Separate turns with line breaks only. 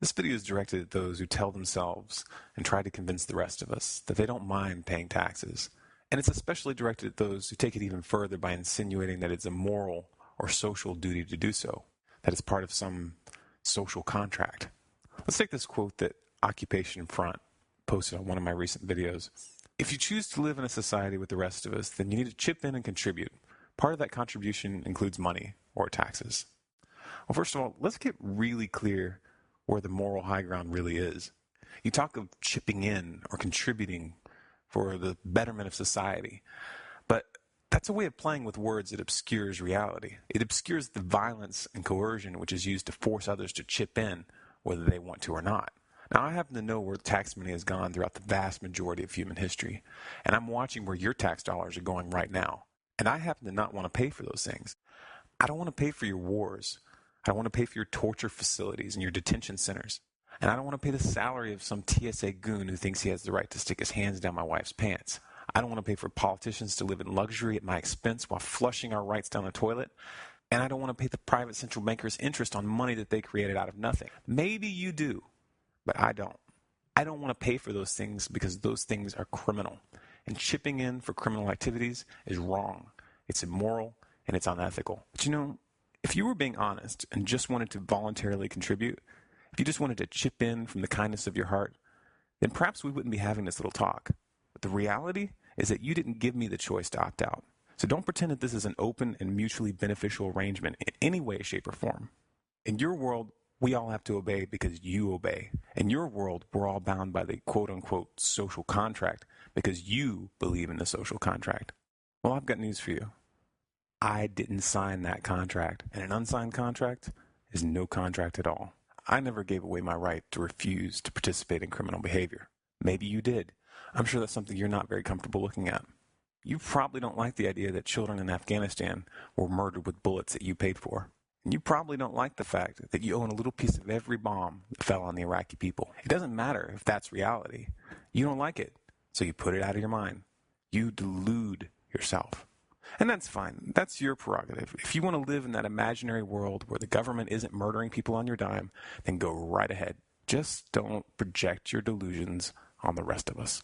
This video is directed at those who tell themselves and try to convince the rest of us that they don't mind paying taxes. And it's especially directed at those who take it even further by insinuating that it's a moral or social duty to do so, that it's part of some social contract. Let's take this quote that Occupation Front posted on one of my recent videos. If you choose to live in a society with the rest of us, then you need to chip in and contribute. Part of that contribution includes money or taxes. Well, first of all, let's get really clear where the moral high ground really is. You talk of chipping in or contributing for the betterment of society, but that's a way of playing with words that obscures reality. It obscures the violence and coercion which is used to force others to chip in, whether they want to or not. Now, I happen to know where tax money has gone throughout the vast majority of human history, and I'm watching where your tax dollars are going right now. And I happen to not want to pay for those things. I don't want to pay for your wars. I don't want to pay for your torture facilities and your detention centers. And I don't want to pay the salary of some TSA goon who thinks he has the right to stick his hands down my wife's pants. I don't want to pay for politicians to live in luxury at my expense while flushing our rights down the toilet. And I don't want to pay the private central bankers interest on money that they created out of nothing. Maybe you do, but I don't. I don't want to pay for those things because those things are criminal. And chipping in for criminal activities is wrong. It's immoral and it's unethical. But if you were being honest and just wanted to voluntarily contribute, if you just wanted to chip in from the kindness of your heart, then perhaps we wouldn't be having this little talk. But the reality is that you didn't give me the choice to opt out. So don't pretend that this is an open and mutually beneficial arrangement in any way, shape, or form. In your world, we all have to obey because you obey. In your world, we're all bound by the quote-unquote social contract because you believe in the social contract. Well, I've got news for you. I didn't sign that contract, and an unsigned contract is no contract at all. I never gave away my right to refuse to participate in criminal behavior. Maybe you did. I'm sure that's something you're not very comfortable looking at. You probably don't like the idea that children in Afghanistan were murdered with bullets that you paid for. And you probably don't like the fact that you own a little piece of every bomb that fell on the Iraqi people. It doesn't matter if that's reality. You don't like it, so you put it out of your mind. You delude yourself. And that's fine. That's your prerogative. If you want to live in that imaginary world where the government isn't murdering people on your dime, then go right ahead. Just don't project your delusions on the rest of us.